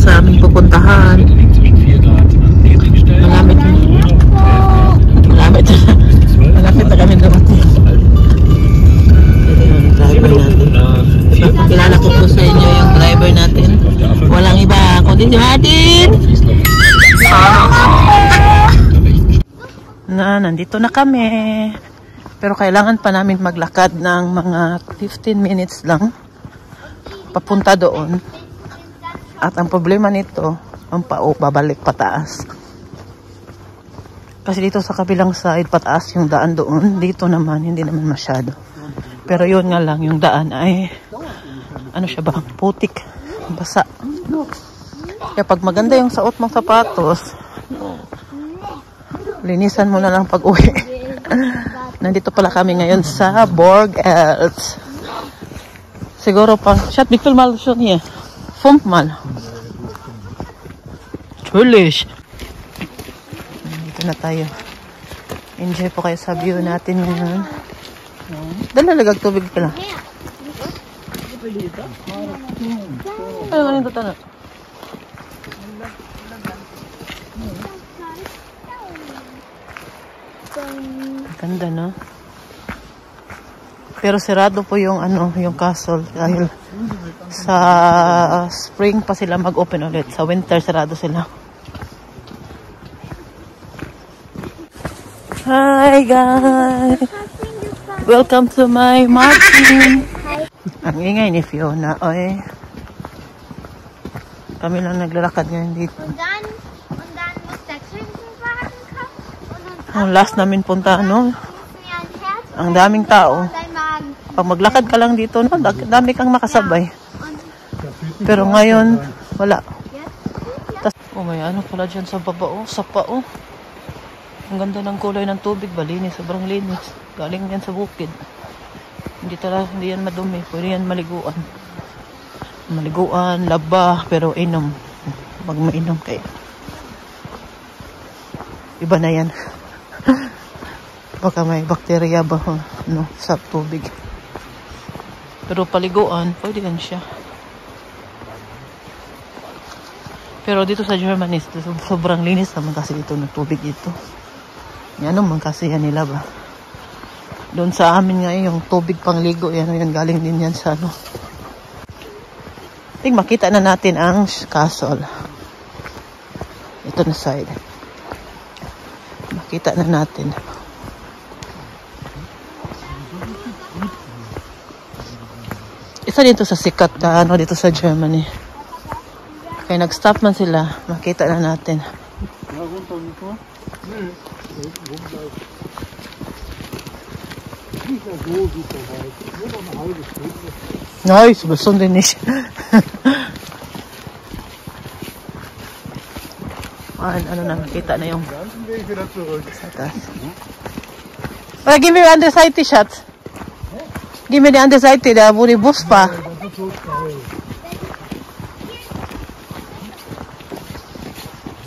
sa aming pupuntahan. Malapit na kami dumating. Driver natin. Pakilala ko po sa inyo yung driver natin. Walang iba kundi si Martin. Nandito na kami. Pero kailangan pa namin maglakad ng mga 15 minutes lang papunta doon. At ang problema nito, ang pao babalik pataas. Kasi dito sa kabilang side, pataas yung daan doon. Dito naman, hindi naman masyado. Pero yun nga lang, yung daan ay, ano siya ba, putik, basa. Kaya pag maganda yung suot mong sapatos, linisan mo na lang pag uwi. Nandito pala kami ngayon sa Borgels. Siguro pang, shot, bigtul mal siya niya. Fump mal. Tulish. Dito na tayo. Enjoy po kayo sa view natin ngayon. Dala lagag tubig ka lang. Ano nga yung tanong? Ganda, no? Pero sirado po yung ano, yung castle dahil sa spring pa sila mag-open ulit. Sa winter sirado sila. Hi guys! Welcome to my Martin! Ang ingay ni Fiona, oy. Kami lang naglalakad ngayon dito. Ang last namin punta, no? Ang daming tao. Pag maglakad ka lang dito, no? Dami kang makasabay. Pero ngayon, wala. Oh, may ano pala dyan sa baba, oh. Sapa, oh. Ang ganda ng kulay ng tubig, balinis, sobrang linis. Galing yan sa bukid. Hindi yan madumi, pwede yan maliguan. Maliguan, laba, pero inom. Pag mainom kayo. Iba na yan. Baka may bakterya ba no, sa tubig. Pero paliguan, pwede yan siya. Pero dito sa Germany, sobrang linis naman kasi ito ng tubig dito. Yan naman kasi yan nila ba. Doon sa amin nga yung tubig pangligo, yan galing din yan sa ano. Ting makita na natin ang castle. Ito na side. Makita na natin. Isa dito sa sikat na ano dito sa Germany. Kaya nag-stop man sila, makita na natin. Nice, gusto din niya. Ano na, makita na yung sa taas. Give me the underside t-shirt. Give me the underside t-shirt. Wo die Bus pa.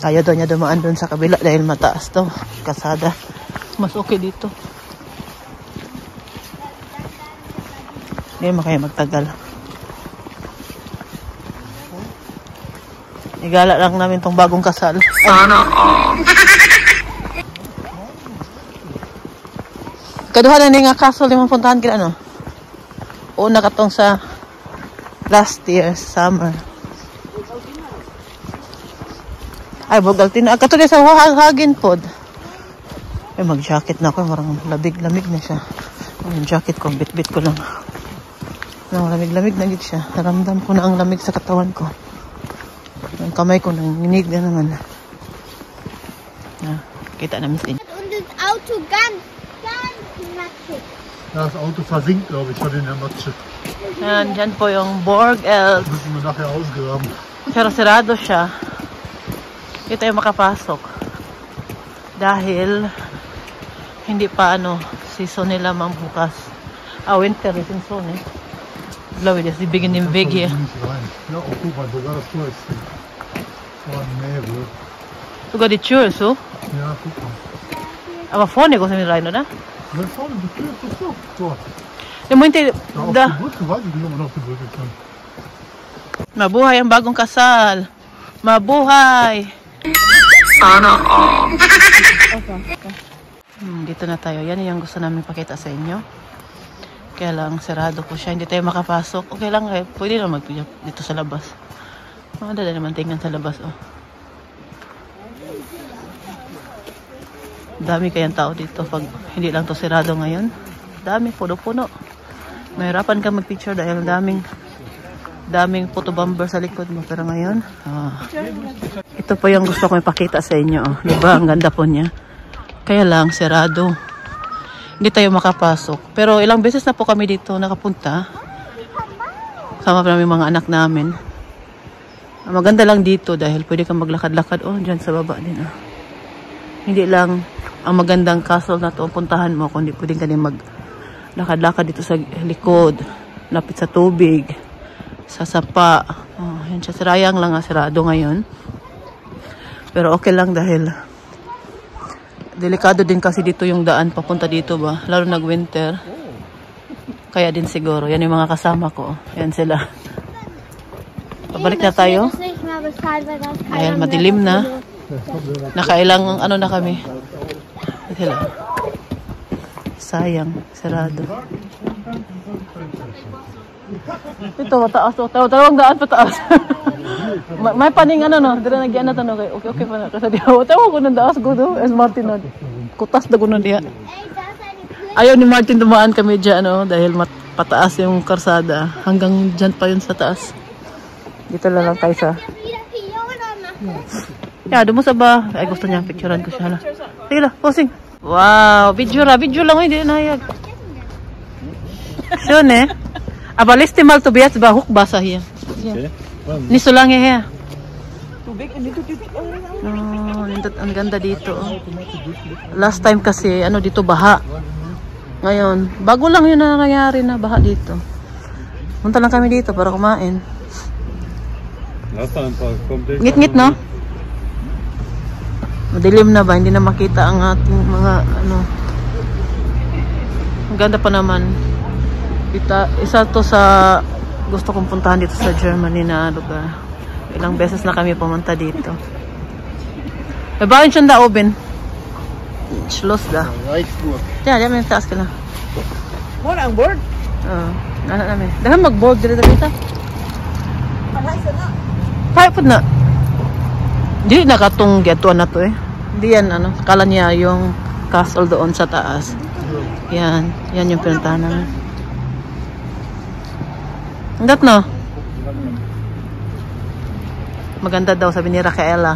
Ayaw daw niya dumaan doon sa kabila dahil mataas daw. Kasada. Mas okay dito. Hindi makaya magtagal. Igala lang namin tong bagong kasal. Sana all. Kaduha na nga castle yung puntahan kila ano? Una katong sa last year summer. Ay, Bogaltin. Kato din sa Hagin pod. Ay, mag-jacket na ako. Marang lamig na siya. Yung jacket ko, bit-bit ko lang. Lamig na git siya. Naramdam ko na ang lamig sa katawan ko. Ang kamay ko nanginig na naman. Kita namin din. Und das Auto ganz matschig. Ja, das Auto versinkt, glaube ich, von den Matsche. Yan, dyan po yung Borgels. Das müssen wir nachher ausgraben. Pero sarado siya. Hindi tayo makapasok. Dahil hindi pa season nila mambukas. Winter is in zone. Glaube ich, die beginnen im Weg hier. Ja, Oktober, sogar das Tor ist vor Nebel. Sogar die Tür ist so? Ja, guck mal. Aber vorne gehen wir rein, oder? Da vorne, die Tür ist doch so. Yung mo hindi, Auf die Brücke, weiß ich nicht, ob man auf die Brücke kann. Mabuhay ang bagong kasal. Mabuhay! Sana all. Dito na tayo. Yan yung gusto namin pakita sa inyo. Kaya lang, sarado po siya. Hindi tayo makapasok. Okay lang, pwede na dito sa labas. Madala naman tingnan sa labas, oh. Dami kayang tao dito pag hindi lang to sarado ngayon. Dami, puno-puno. Mahirapan ka mag-picture dahil daming photo bomber sa likod mo. Pero ngayon, ito po yung gusto ko ipakita sa inyo. Oh. Diba? Ang ganda po niya. Kaya lang, sarado. Hindi tayo makapasok. Pero ilang beses na po kami dito nakapunta. Sama pa namin mga anak namin. Maganda lang dito dahil pwede kang maglakad-lakad. Oh, dyan sa baba din. Oh. Hindi lang ang magandang castle na to puntahan mo, kundi pwede ka din maglakad-lakad dito sa likod, lapit sa tubig, sa sapa. Oh, yan siya. Sarayang lang, sarado ngayon. Pero okay lang dahil delikado din kasi dito yung daan papunta dito ba, lalo nag-winter. Kaya din siguro. Yan yung mga kasama ko. Yan sila. Pabalik na tayo. Ayan, madilim na. Nakailang ano na kami. Sila. Sayang, sarado. Ito, mataas. Tarawang daan pataas. May paning ano no, dira nagyan na tanong kay okay pa na kasi diha. Tawo ko nang daas ko do, as Martin no. Kutas da kuno diha. Ayaw ni Martin dumaan kami diyan no dahil pataas yung karsada. Hanggang diyan pa yun sa taas. Dito lang tayo sa. Yeah, dumo sa ba? Ay gusto niya picturean ko siya. Sige la, posing. Wow, video lang hindi nahayag. So ne. Abalistimal to bias ba huk basa hiya. Niso lang ya. Tubig, tubig. Oh, ang ganda dito. Last time kasi ano dito baha. Ngayon, bago lang 'yun na nangyari na baha dito. Punta lang kami dito para kumain. Ngit-ngit no? Madilim na ba? Hindi na makita ang ating mga ano. Ang ganda pa naman. Isa to sa gusto kong puntahan dito sa Germany na lugar. Ilang beses na kami pumunta dito. Babain siya da oben. Schloss da. Diyan may taas ka na. Wala ang board? Oo. Ano namin. Dahil mag-board dito dito. Kaya po na. Hindi nakatong getuan na to eh. Hindi yan ano. Kala niya yung castle doon sa taas. Yan. Yan yung pinuntahan namin. Hanggat no? Maganda daw sabi ni Raquela.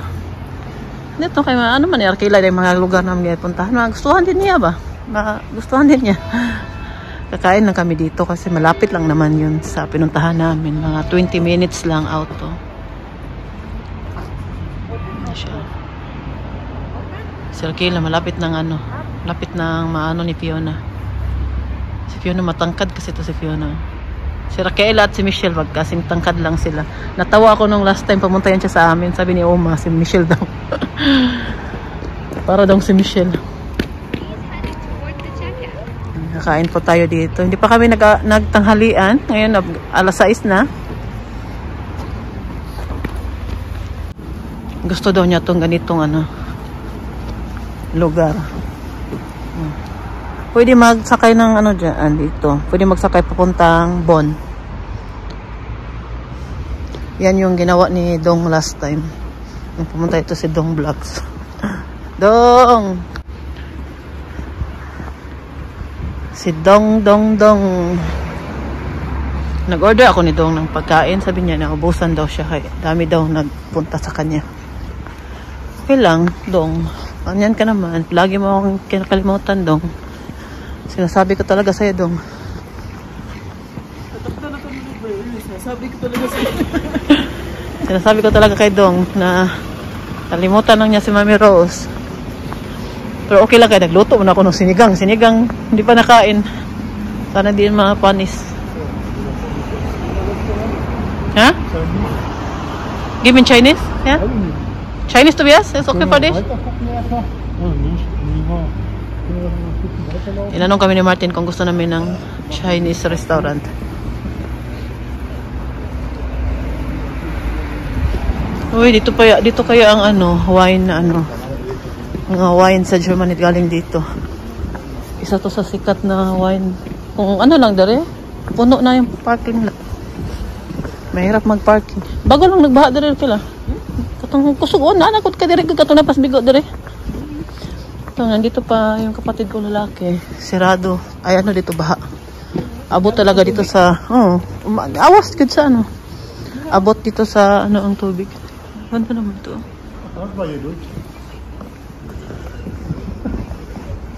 Dito kay ano man Raquela yung mga lugar namin puntahan. Gustuhan din niya ba? Gustuhan din niya. Kakain lang kami dito kasi malapit lang naman yun sa pinuntahan namin. Mga 20 minutes lang auto. Si Raquela malapit ng ano. Malapit ng maano ni Fiona. Si Fiona matangkad kasi to si Fiona. Si Raquela at si Michelle magkasing tangkad lang sila. Natawa ako nung last time pumunta yan siya sa amin. Sabi ni Oma, si Michelle daw. Para daw si Michelle. Kakain po tayo dito. Hindi pa kami nagtanghalian. Ngayon alas 6 na. Gusto daw niya itong ganitong ano, lugar. Pwede magsakay ng ano dyan dito. Pwede magsakay papuntang Bonn. Yan yung ginawa ni Dong last time. Nung pumunta ito si Dong Vlogs. Dong! Si Dong. Nag-order ako ni Dong ng pagkain. Sabi niya naubusan daw siya. Kaya dami daw nagpunta sa kanya. Okay lang, Dong. Ganyan ka naman. Lagi mo akong kinakalimutan, Dong. Sinasabi ko talaga sa'yo, Dong. Sinasabi ko talaga kay Dong na kalimutan lang niya si Mami Rose. Pero okay lang kayo. Nagluto mo na ako ng sinigang. Sinigang, hindi pa nakain. Sana di mapanis. Ha? Give me Chinese? Yeah? Chinese to be yes? It's okay for this? Tinanong kami ni Martin kung gusto namin ng Chinese restaurant. Uy, dito kaya ang ano, wine na ano. Mga wine sa Germany galing dito. Isa to sa sikat na wine. Kung ano lang dere, puno na yung parking lot. Mahirap mag-parking. Bago lang nagbaha dere kila. Katong kusugon na nakot ka dere katong napas bigo dere. Ito, nandito pa yung kapatid ko lalaki. Sirado. Ay ano dito baha. Abot talaga dito sa awas gud sa ano. Abot dito sa ano ang tubig. Ano naman ito?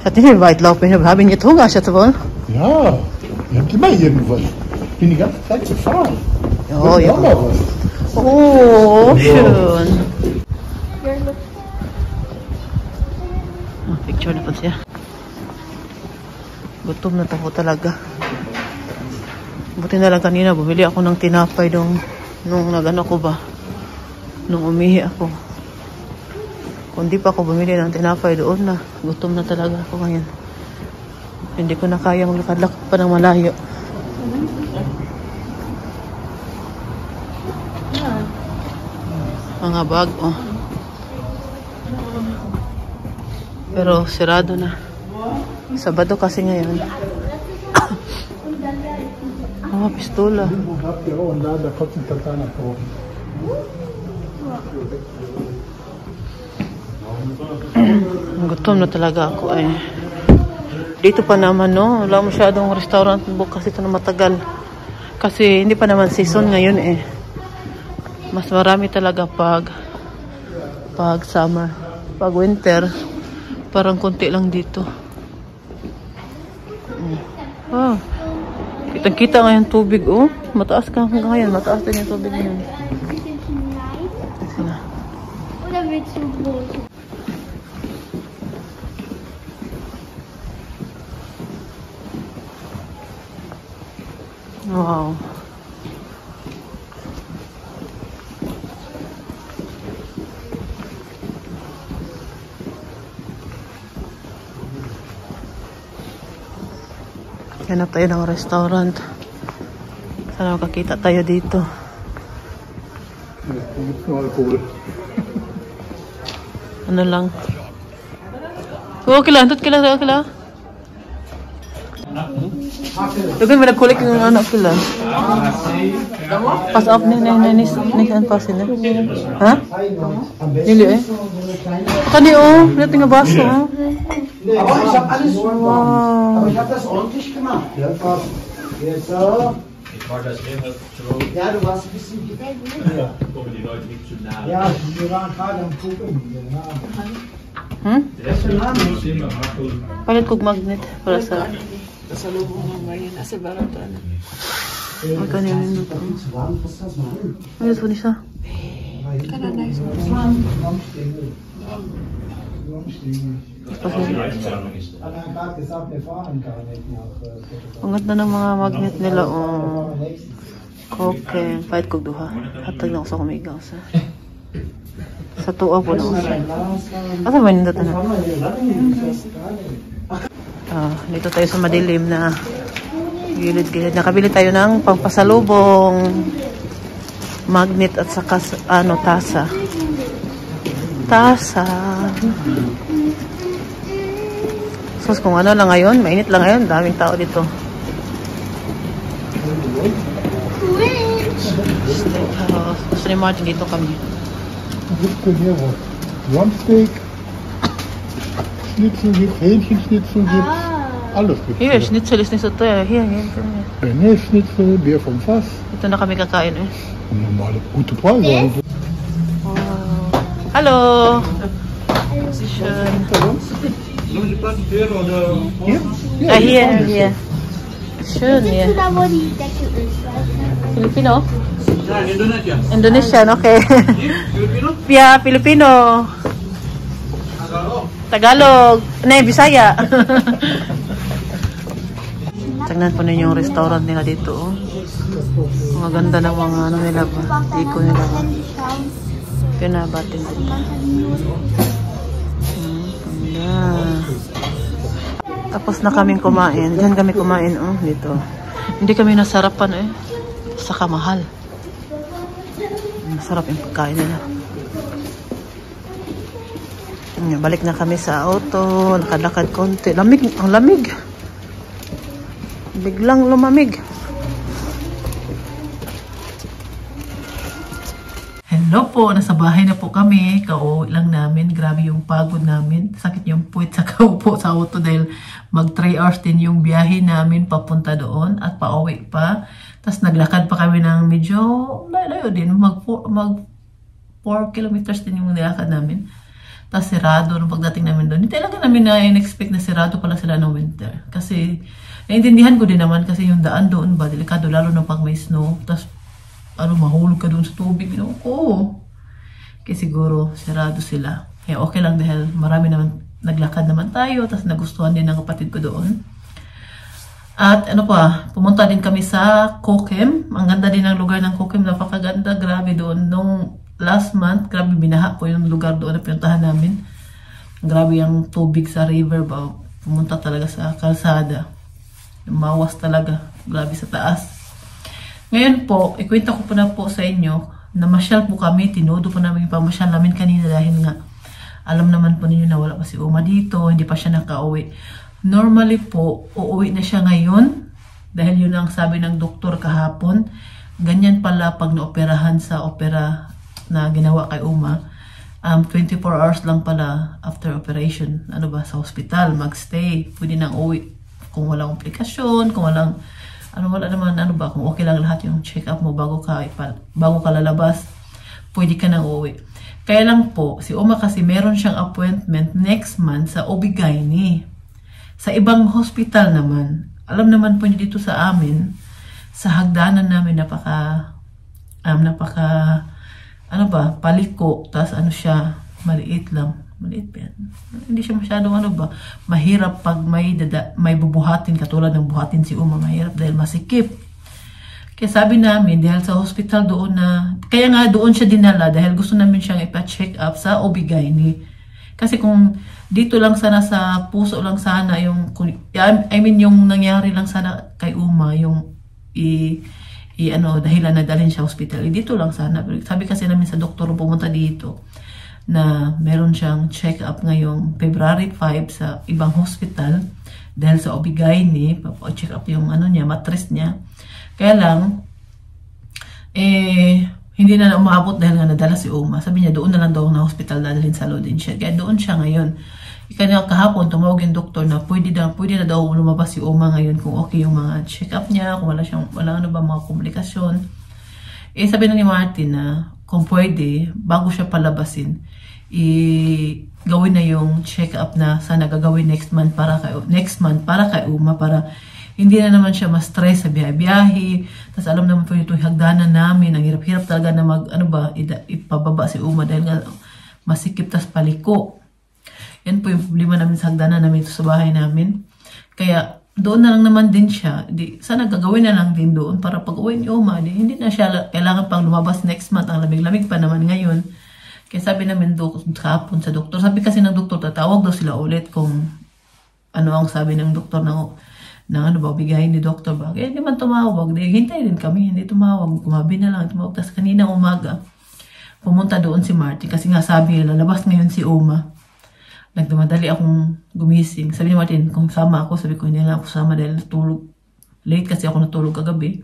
Hat die nicht weit laufen? Wir haben jetzt Hunger, Schatz, wohl? Ja, wir haben immer irgendwas. Ich bin die ganze Zeit gefahren. Oh, ja. Auch mal was. Oh, schön. Oh, picture na po siya. Gutom na ako talaga. Buti na lang kanina, bumili ako ng tinapay nung nagano ko ba? Nung umihi ako. Kung di pa ako bumili ng tinapay doon na, gutom na talaga ako ngayon. Hindi ko na kaya maglakad-lakad pa ng malayo. Mga bag, oh. Pero sirado na. Sabado kasi ngayon. Pistola. Gutom na talaga ako eh. Dito pa naman no, wala masyadong restaurant bukas ito na matagal. Kasi hindi pa naman season ngayon eh. Mas marami talaga pag summer. Pag winter, parang konti lang dito. Oh. Kitang-kita ngayon tubig oh. Mataas ka hanggang ngayon, mataas din yung tubig ngayon. Oder willst du groß? Wow. Hanap tayo ng restaurant. Sana makakita tayo dito. Ano lang. Okay lang. Okay lang. Dugan mo nagkulik yung anak sila. Pass up ni kan pass ni. Ha? Dili eh. Kani oh, net nga baso oh. Aber ich habe alles Wow. Aber ich habe das ordentlich gemacht. Ja, jetzt so. Ja, du warst ein bisschen ja. Kommen die Leute nicht zu nah. Ja, wir waren gerade am Gucken. Was ist der Name? Palit kog magnet para sa Pasalubong ng ngayon. Nasa baratan. Ay, kanina nito. Ay, gusto niya siya. Kananay. Ang ganda ng mga magnet nila. Oh. Okay. Pahit kog duha. Hatag na ako sa kumigaw sa. Sa tuwa po na ako sa. Asa ba nindot na? Dito tayo sa madilim na gilid-gilid. Nakabili tayo ng pangpasalubong magnet at saka tasa. So kung ano lang ngayon, mainit lang ngayon, daming tao dito. Gusto ni Martin, dito kami. Rumpsteak, Schnitzel gibt, Hähnchenschnitzel gibt, alles gibt. Hier, Schnitzel ist nicht so teuer. Hier. Schnitzel, Bier vom Fass. Ito na kami kakain eh. Normale, gute Preise. Wow. Hallo. Schön. Hier? Hier. Schön hier. Da wo die Decke ist, weißt du? Filipino? Ja, in Indonesia. Indonesian, okay. Filipino? Yeah, Filipino. Tagalog. Bisaya. Tignan po ninyo yung restaurant nila dito. Oh. Mga ganda ng mga ano nila ba. Iko nila ba. Pinabatin din. Ganda. Tapos na kaming kumain. Diyan kami kumain. Oh, dito. Hindi kami nasarapan eh. Saka mahal. Masarap yung pagkain nila. Balik na kami sa auto. Lakad-lakad konti. Lamig. Ang lamig. Biglang lumamig. Hello po. Nasa bahay na po kami. Kauwi lang namin. Grabe yung pagod namin. Sakit yung puwit sa kaupo sa auto dahil mag 3 hours din yung biyahe namin papunta doon at pauwi pa. Tapos naglakad pa kami ng medyo layo din. Mag 4 kilometers din yung nilakad namin. Tapos sirado nung pagdating namin doon. Hindi talaga namin na-expect na sirado pala sila ng winter. Kasi, naiintindihan ko din naman kasi yung daan doon ba, delikado lalo na pag may snow. Tapos, mahulog ka doon sa tubig. Kaya siguro, sirado sila. Kaya okay lang dahil marami naman, naglakad naman tayo. Tapos nagustuhan din ng kapatid ko doon. At pumunta din kami sa Kokem. Ang ganda din ng lugar ng Kokem. Napakaganda, grabe doon. Nung last month, grabe binaha po yung lugar doon na pinuntahan namin. Grabe yung tubig sa river ba. Pumunta talaga sa kalsada. Mawas talaga. Grabe sa taas. Ngayon po, ikwento ko po na po sa inyo na masyal po kami. Tinodo po namin yung pamasyal namin kanina dahil nga alam naman po ninyo na wala pa si Uma dito. Hindi pa siya nakauwi. Normally po, uuwi na siya ngayon. Dahil yun ang sabi ng doktor kahapon. Ganyan pala pag naoperahan sa opera na ginawa kay Uma, 24 hours lang pala after operation, sa hospital, magstay, pwede nang uwi kung walang komplikasyon, kung walang, wala naman, kung okay lang lahat yung check-up mo bago ka lalabas, pwede ka nang uwi. Kaya lang po, si Uma kasi meron siyang appointment next month sa OB-GYN. Sa ibang hospital naman, alam naman po niyo dito sa amin, sa hagdanan namin paliko, tas siya, maliit lang. Maliit pa yan. Hindi siya masyadong mahirap pag may bubuhatin, katulad ng buhatin si Uma, mahirap dahil masikip. Kaya sabi namin, dahil sa hospital doon kaya nga doon siya dinala dahil gusto namin siyang ipa-check up sa OB-GYN. Kasi kung dito lang sana sa puso lang sana yung, yung nangyari lang sana kay Uma, yung dahilan na dalhin siya hospital. Dito lang sana. Sabi kasi namin sa doktor pumunta dito na meron siyang check-up ngayong February 5 sa ibang hospital dahil sa OB-GYN, check up yung mattress niya. Kaya lang, hindi na umabot dahil nga nadala si Uma. Sabi niya, doon na lang daw na hospital dadalhin sa Lodin siya. Kaya doon siya ngayon. Kaya kahapon, tumawag yung doktor na pwede na daw lumabas si Uma ngayon kung okay yung mga check-up niya, kung wala mga komplikasyon. Sabi na ni Martin na kung pwede, bago siya palabasin, gawin na yung check-up na sana gagawin next month para kay Uma, para hindi na naman siya ma-stress sa biyahe. Tapos alam naman po ito, hagdanan namin, ang hirap-hirap talaga na ipababa si Uma dahil nga masikip tas paliko. Yan po yung problema namin sa hagdanan namin ito sa bahay namin. Kaya doon na lang naman din siya. Sana gagawin na lang din doon para pag-uwi ni Uma. Hindi na siya kailangan pang lumabas next month. Ang lamig-lamig pa naman ngayon. Kaya sabi namin kahapon sa doktor. Sabi kasi ng doktor, tatawag daw sila ulit kung ang sabi ng doktor bigay ni doktor ba. Kaya hindi man tumawag. Hintay din kami. Hindi tumawag. Kumabi na lang. Tapos kanina umaga, pumunta doon si Martin. Kasi nga sabi, lalabas ngayon si Uma. Nagdamadali akong gumising. Sabi ni Martin, kung sama ako, sabi ko, hindi lang ako sama dahil natulog. Late kasi ako natulog kagabi.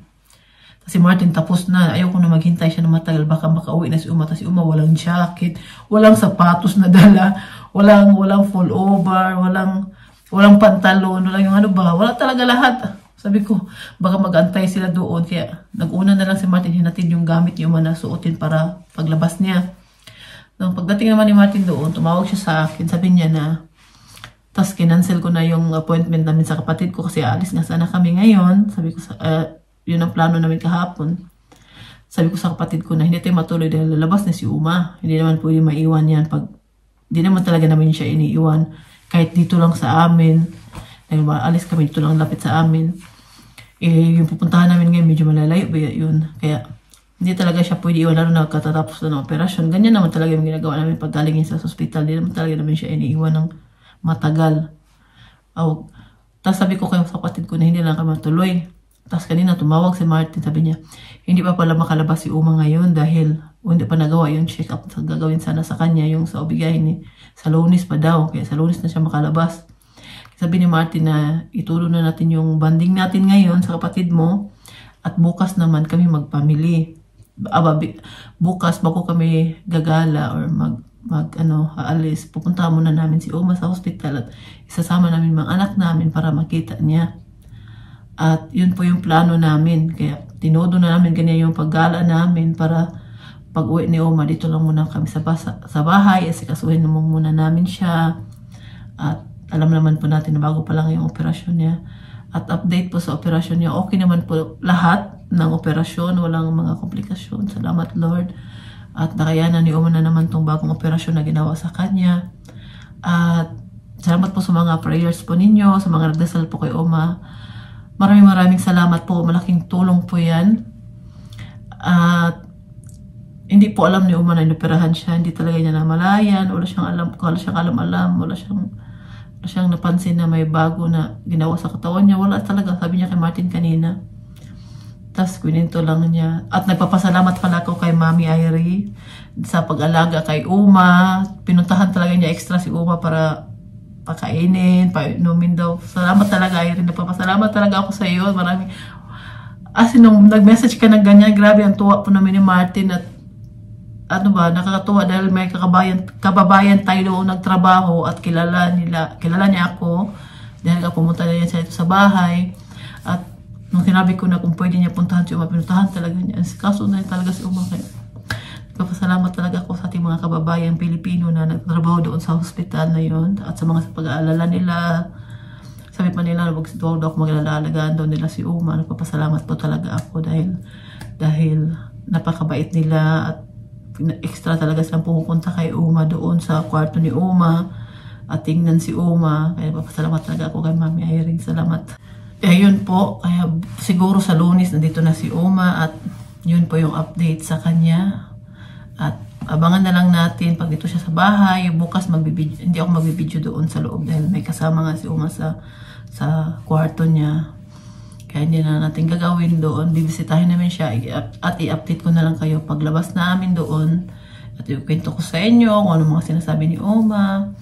Kasi Martin, tapos na. Ayaw ko na maghintay siya na matagal. Baka makauwi na si Uma. Tapos si Uma, walang jacket, walang sapatos na dala, walang full over, walang pantalon, walang yung wala talaga lahat. Sabi ko, baka mag-antay sila doon. Kaya nag-una na lang si Martin, hinatid yung gamit niya na suotin para paglabas niya. Nung pagdating naman ni Martin doon, tumawag siya sa akin. Sabi niya na, tas kinancel ko na yung appointment namin sa kapatid ko kasi alis nga sana kami ngayon. Sabi ko, yun ang plano namin kahapon. Sabi ko sa kapatid ko na hindi tayo matuloy dahil lalabas na si Uma. Hindi naman pwede maiwan yan. Hindi naman talaga namin siya iniiwan. Kahit dito lang sa amin. Dahil alis kami dito lang lapit sa amin. Yung pupuntahan namin ngayon medyo malalayo ba yun. Kaya hindi talaga siya pwede iwan, lalo na katatapos na ng operasyon. Ganyan naman talaga yung ginagawa namin pag galing sa hospital. Hindi naman talaga namin siya iniiwan ng matagal. Tapos sabi ko kayo sa kapatid ko na hindi lang kami matuloy. Tapos kanina tumawag si Martin, sabi niya, hindi pa pala makalabas si Uma ngayon dahil O hindi pa nagawa yung check-up sa gagawin sana sa kanya, yung sa obigahin ni sa Lunes pa daw. Kaya sa Lunes na siya makalabas. Sabi ni Martin na ituloy na natin yung banding natin ngayon sa kapatid mo. At bukas naman kami magpamili. Bukas bago kami gagala or aalis, pupunta muna namin si Uma sa hospital at isasama namin mga anak namin para makita niya. At yun po yung plano namin. Kaya tinodo na namin ganyan yung paggala namin para pag uwi ni Uma, dito lang muna kami sa bahay. Asikasuhin naman muna namin siya. At alam naman po natin na bago pa lang yung operasyon niya. At update po sa operasyon niya. Okay naman po lahat ng operasyon. Walang mga komplikasyon. Salamat Lord. At nakayanan ni Uma na naman tong bagong operasyon na ginawa sa kanya. At salamat po sa mga prayers po ninyo. Sa mga nagdasal po kay Uma. Maraming salamat po. Malaking tulong po yan. At hindi po alam ni Uma na inoperahan siya. Hindi talaga niya namalayan. Wala siyang alam. Wala siyang napansin na may bago na ginawa sa katawan niya. Wala talaga. Sabi niya kay Martin kanina. Tapos kuninto lang niya. At nagpapasalamat pala ako kay Mami Irie sa pag-alaga kay Uma. Pinuntahan talaga niya extra si Uma para pakainin, painumin daw. Salamat talaga Irie. Nagpapasalamat talaga ako sa iyo. Maraming. As nung nag-message ka ng ganyan, grabe ang tuwa po namin ni Martin at nakakatuwa dahil may kababayan tayo doon nagtrabaho at kilala niya ako dahil pumunta na niya sa bahay. At nung sinabi ko na kung pwede niya puntahan si Uma, pinuntahan talaga niya. Kaso na talaga si Uma. Nagpapasalamat talaga ako sa ating mga kababayan Pilipino na nagtrabaho doon sa hospital na yun at sa mga pag-aalala nila. Sabi pa nila na huwag daw ako mag-alalagaan daw nila si Uma. Nagpapasalamat po talaga ako dahil napakabait nila at extra talaga silang pupunta kay Uma doon sa kwarto ni Uma at tingnan si Uma. Kaya papasalamat talaga ako kay Mami Irie. Salamat. Yun po. Kaya siguro sa Lunes nandito na si Uma at yun po yung update sa kanya. At abangan na lang natin pag dito siya sa bahay. Bukas hindi ako magbibideo doon sa loob dahil may kasama nga si Uma sa kwarto niya. Kaya hindi na natin gagawin doon. Bibisitahin namin siya at i-update ko na lang kayo paglabas namin doon. At ikwento ko sa inyo kung ano mga sinasabi ni Uma.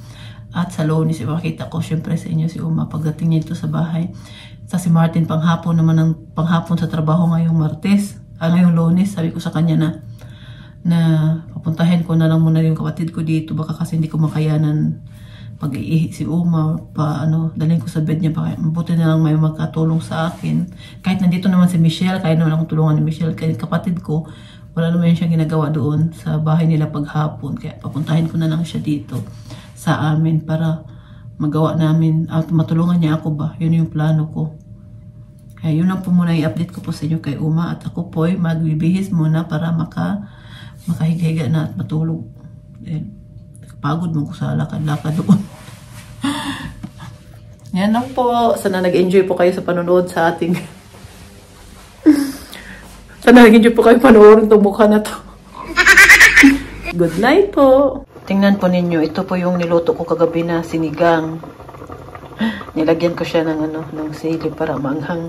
At sa Lunes, ipakita ko syempre sa inyo si Uma pagdating niya ito sa bahay. Sa si Martin, panghapon sa trabaho ngayong Martes. Ngayong Lunes, sabi ko sa kanya na papuntahin ko na lang muna yung kapatid ko dito. Baka kasi hindi ko makayanan pag-iihi si Uma, dalhin ko sa bed niya, mabuti na lang may magkatulong sa akin. Kahit nandito naman si Michelle, kaya naman akong tulungan ni Michelle, kaya kapatid ko, wala naman siyang ginagawa doon sa bahay nila paghapon. Kaya papuntahin ko na lang siya dito sa amin para magawa namin, at matulungan niya ako ba. Yun yung plano ko. Kaya yun lang po muna i-update ko po sa inyo kay Uma, at ako po ay magbibihis muna para makahiga na at matulog. Pagod mo ko sa lakad-lakad doon. Yan lang po. Sana nag-enjoy po kayo sa panonood sa ating... Sana nag-enjoy po kayo panoorin itong mukha na to. Good night po. Tingnan po ninyo. Ito po yung niluto ko kagabi na sinigang. Nilagyan ko siya ng sili para maanghang.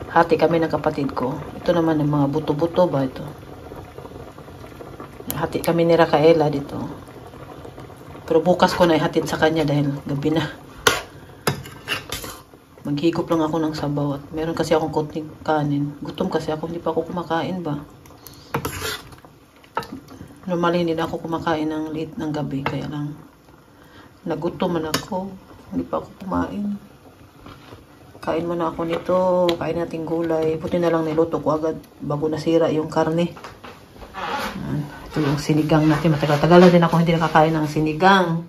Hati kami ng kapatid ko. Ito naman ng mga buto-buto ba ito. Hati kami ni Rafaela dito. Pero bukas ko na ihatid sa kanya dahil gabi na. Maghigop lang ako ng sabaw at meron kasi akong konting kanin. Gutom kasi ako, hindi pa ako kumakain ba. Normally hindi na ako kumakain ng late ng gabi, kaya lang nagutom man ako. Hindi pa ako kumain. Kain muna ako nito, kain natin gulay. Buti na lang niluto ko agad bago nasira yung karne. Ito yung sinigang natin. Matagal-tagal na din ako hindi nakakain ng sinigang.